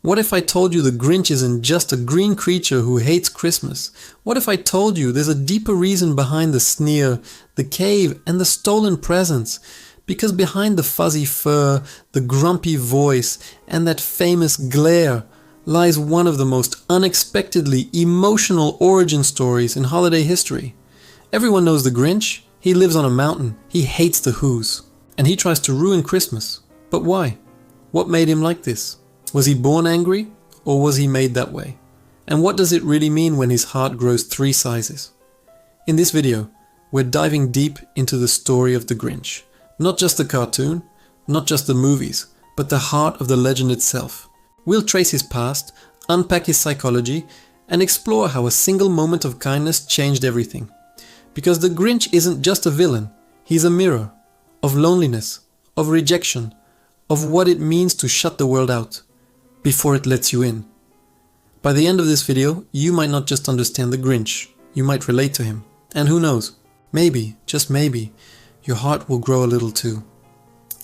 What if I told you the Grinch isn't just a green creature who hates Christmas? What if I told you there's a deeper reason behind the sneer, the cave, and the stolen presents? Because behind the fuzzy fur, the grumpy voice, and that famous glare lies one of the most unexpectedly emotional origin stories in holiday history. Everyone knows the Grinch. He lives on a mountain. He hates the Who's. And he tries to ruin Christmas. But why? What made him like this? Was he born angry, or was he made that way? And what does it really mean when his heart grows 3 sizes? In this video, we're diving deep into the story of the Grinch. Not just the cartoon, not just the movies, but the heart of the legend itself. We'll trace his past, unpack his psychology, and explore how a single moment of kindness changed everything. Because the Grinch isn't just a villain, he's a mirror of loneliness, of rejection, of what it means to shut the world out before it lets you in. By the end of this video, you might not just understand the Grinch, you might relate to him. And who knows, maybe, just maybe, your heart will grow a little too.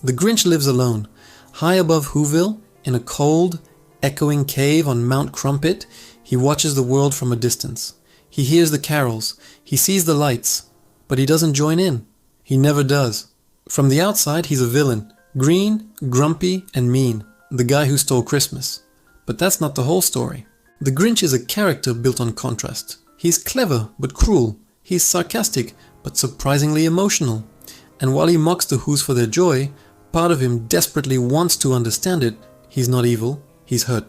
The Grinch lives alone, high above Whoville, in a cold, echoing cave on Mount Crumpit. He watches the world from a distance. He hears the carols, he sees the lights, but he doesn't join in. He never does. From the outside, he's a villain, green, grumpy, and mean. The guy who stole Christmas. But that's not the whole story. The Grinch is a character built on contrast. He's clever but cruel. He's sarcastic but surprisingly emotional. And while he mocks the Who's for their joy, part of him desperately wants to understand it. He's not evil, he's hurt.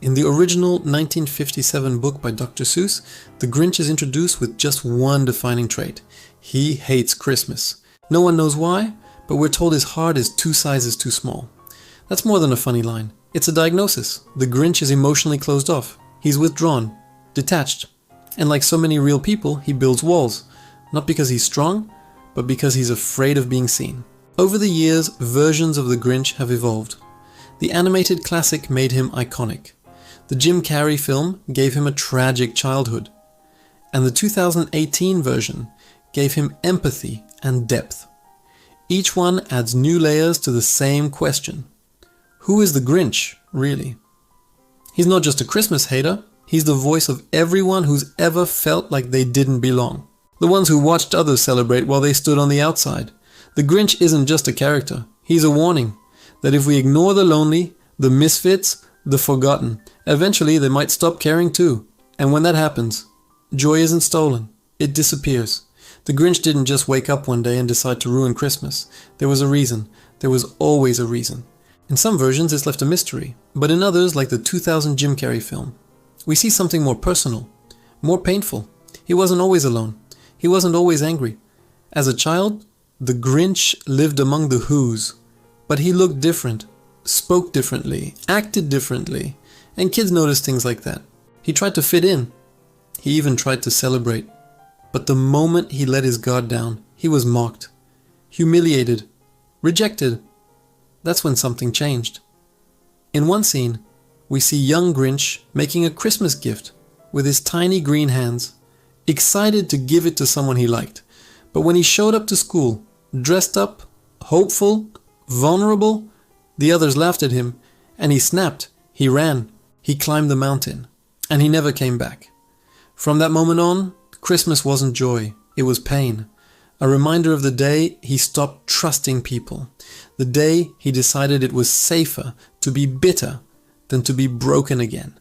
In the original 1957 book by Dr. Seuss, the Grinch is introduced with just one defining trait. He hates Christmas. No one knows why, but we're told his heart is 2 sizes too small. That's more than a funny line. It's a diagnosis. The Grinch is emotionally closed off. He's withdrawn, detached. And like so many real people, he builds walls. Not because he's strong, but because he's afraid of being seen. Over the years, versions of the Grinch have evolved. The animated classic made him iconic. The Jim Carrey film gave him a tragic childhood. And the 2018 version gave him empathy and depth. Each one adds new layers to the same question. Who is the Grinch, really? He's not just a Christmas hater, he's the voice of everyone who's ever felt like they didn't belong. The ones who watched others celebrate while they stood on the outside. The Grinch isn't just a character, he's a warning that if we ignore the lonely, the misfits, the forgotten, eventually they might stop caring too. And when that happens, joy isn't stolen, it disappears. The Grinch didn't just wake up one day and decide to ruin Christmas. There was a reason. There was always a reason. In some versions, it's left a mystery, but in others, like the 2000 Jim Carrey film, we see something more personal, more painful. He wasn't always alone. He wasn't always angry. As a child, the Grinch lived among the Who's, but he looked different, spoke differently, acted differently, and kids noticed things like that. He tried to fit in. He even tried to celebrate. But the moment he let his guard down, he was mocked, humiliated, rejected. That's when something changed. In one scene, we see young Grinch making a Christmas gift with his tiny green hands, excited to give it to someone he liked. But when he showed up to school, dressed up, hopeful, vulnerable, the others laughed at him, and he snapped, he ran, he climbed the mountain, and he never came back. From that moment on, Christmas wasn't joy, it was pain. A reminder of the day he stopped trusting people. The day he decided it was safer to be bitter than to be broken again.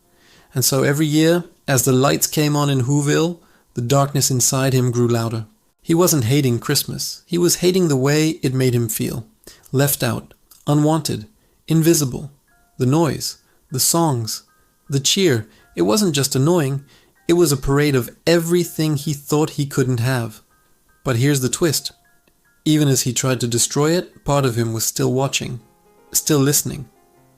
And so every year, as the lights came on in Whoville, the darkness inside him grew louder. He wasn't hating Christmas. He was hating the way it made him feel. Left out, unwanted, invisible. The noise, the songs, the cheer. It wasn't just annoying. It was a parade of everything he thought he couldn't have. But here's the twist. Even as he tried to destroy it, part of him was still watching, still listening,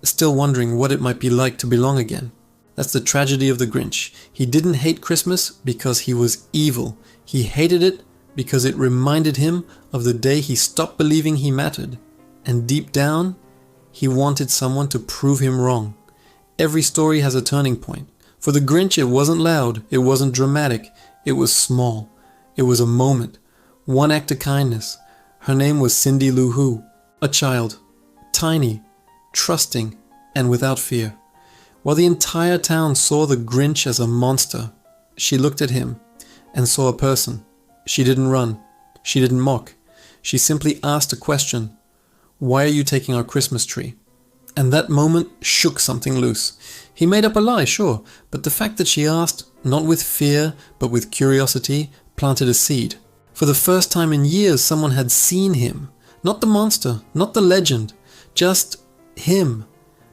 still wondering what it might be like to belong again. That's the tragedy of the Grinch. He didn't hate Christmas because he was evil. He hated it because it reminded him of the day he stopped believing he mattered. And deep down, he wanted someone to prove him wrong. Every story has a turning point. For the Grinch, it wasn't loud, it wasn't dramatic, it was small. It was a moment. One act of kindness. Her name was Cindy Lou Who, a child, tiny, trusting, and without fear. While the entire town saw the Grinch as a monster, she looked at him and saw a person. She didn't run. She didn't mock. She simply asked a question. Why are you taking our Christmas tree? And that moment shook something loose. He made up a lie, sure, but the fact that she asked, not with fear, but with curiosity, planted a seed. For the first time in years, someone had seen him. Not the monster, not the legend, just him.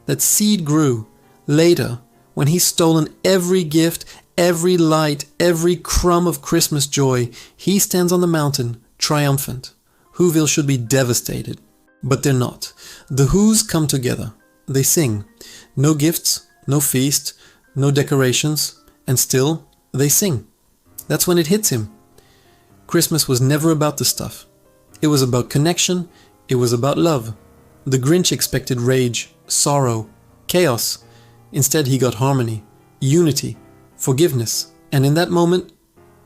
That seed grew. Later, when he's stolen every gift, every light, every crumb of Christmas joy, he stands on the mountain, triumphant. Whoville should be devastated. But they're not. The Who's come together. They sing. No gifts, no feast, no decorations, and still, they sing. That's when it hits him. Christmas was never about the stuff. It was about connection. It was about love. The Grinch expected rage, sorrow, chaos. Instead, he got harmony, unity, forgiveness. And in that moment,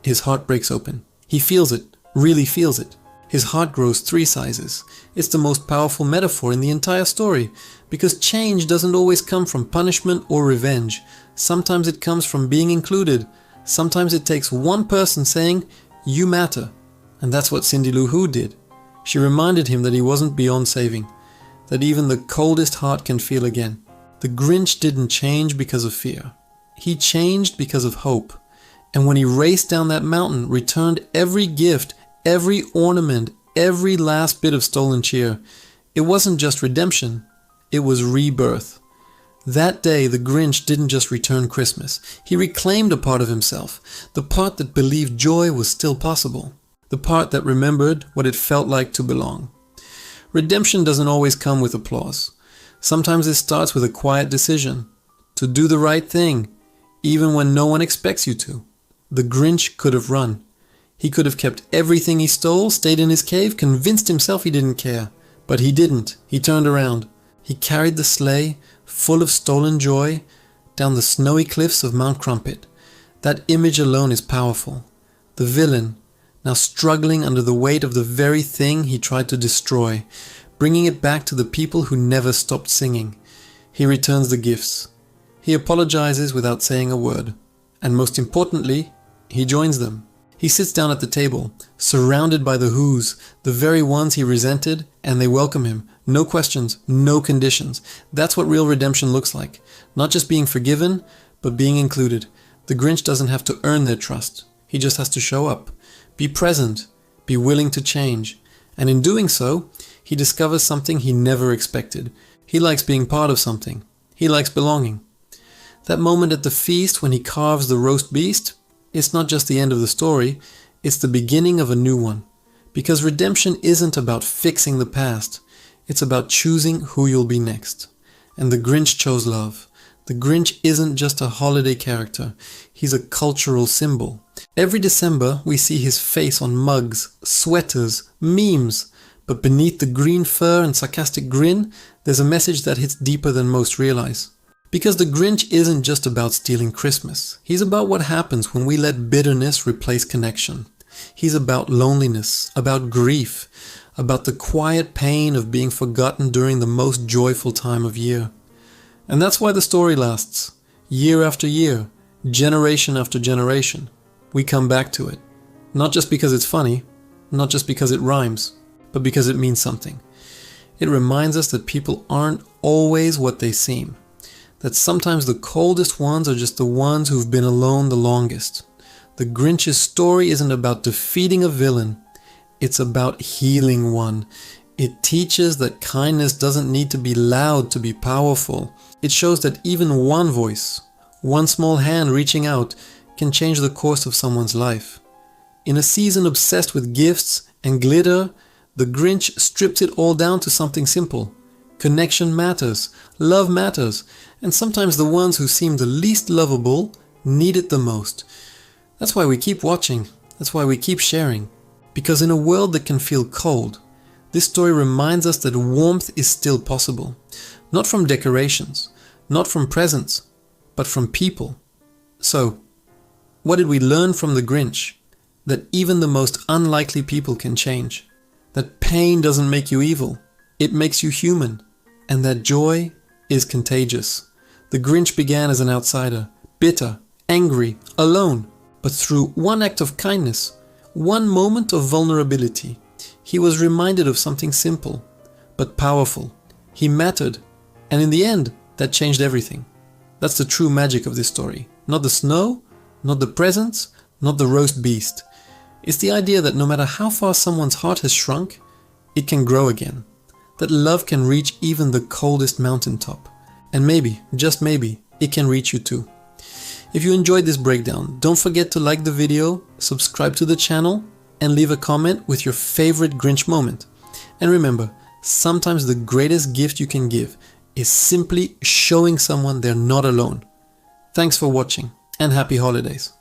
his heart breaks open. He feels it, really feels it. His heart grows 3 sizes. It's the most powerful metaphor in the entire story, because change doesn't always come from punishment or revenge. Sometimes it comes from being included. Sometimes it takes one person saying, "You matter." And that's what Cindy Lou Who did. She reminded him that he wasn't beyond saving, that even the coldest heart can feel again. The Grinch didn't change because of fear. He changed because of hope. And when he raced down that mountain, returned every gift, every ornament, every last bit of stolen cheer, it wasn't just redemption, it was rebirth. That day, the Grinch didn't just return Christmas. He reclaimed a part of himself, the part that believed joy was still possible, the part that remembered what it felt like to belong. Redemption doesn't always come with applause. Sometimes it starts with a quiet decision, to do the right thing, even when no one expects you to. The Grinch could have run. He could have kept everything he stole, stayed in his cave, convinced himself he didn't care. But he didn't. He turned around. He carried the sleigh, full of stolen joy, down the snowy cliffs of Mount Crumpet. That image alone is powerful. The villain, now struggling under the weight of the very thing he tried to destroy, bringing it back to the people who never stopped singing. He returns the gifts. He apologizes without saying a word. And most importantly, he joins them. He sits down at the table, surrounded by the Who's, the very ones he resented, and they welcome him. No questions, no conditions. That's what real redemption looks like. Not just being forgiven, but being included. The Grinch doesn't have to earn their trust. He just has to show up. Be present. Be willing to change. And in doing so, he discovers something he never expected. He likes being part of something. He likes belonging. That moment at the feast when he carves the roast beast, it's not just the end of the story, it's the beginning of a new one. Because redemption isn't about fixing the past, it's about choosing who you'll be next. And the Grinch chose love. The Grinch isn't just a holiday character, he's a cultural symbol. Every December we see his face on mugs, sweaters, memes, but beneath the green fur and sarcastic grin, there's a message that hits deeper than most realize. Because the Grinch isn't just about stealing Christmas. He's about what happens when we let bitterness replace connection. He's about loneliness, about grief, about the quiet pain of being forgotten during the most joyful time of year. And that's why the story lasts. Year after year, generation after generation, we come back to it. Not just because it's funny, not just because it rhymes, but because it means something. It reminds us that people aren't always what they seem. That sometimes the coldest ones are just the ones who've been alone the longest. The Grinch's story isn't about defeating a villain, it's about healing one. It teaches that kindness doesn't need to be loud to be powerful. It shows that even one voice, one small hand reaching out, can change the course of someone's life. In a season obsessed with gifts and glitter, the Grinch strips it all down to something simple. Connection matters, love matters, and sometimes the ones who seem the least lovable need it the most. That's why we keep watching, that's why we keep sharing. Because in a world that can feel cold, this story reminds us that warmth is still possible. Not from decorations, not from presents, but from people. So, what did we learn from the Grinch? That even the most unlikely people can change. That pain doesn't make you evil, it makes you human. And that joy is contagious. The Grinch began as an outsider, bitter, angry, alone. But through one act of kindness, one moment of vulnerability, he was reminded of something simple, but powerful. He mattered, and in the end, that changed everything. That's the true magic of this story. Not the snow, not the presents, not the roast beast. It's the idea that no matter how far someone's heart has shrunk, it can grow again. That love can reach even the coldest mountaintop. And maybe, just maybe, it can reach you too. If you enjoyed this breakdown, don't forget to like the video, subscribe to the channel, and leave a comment with your favorite Grinch moment. And remember, sometimes the greatest gift you can give is simply showing someone they're not alone. Thanks for watching, and happy holidays.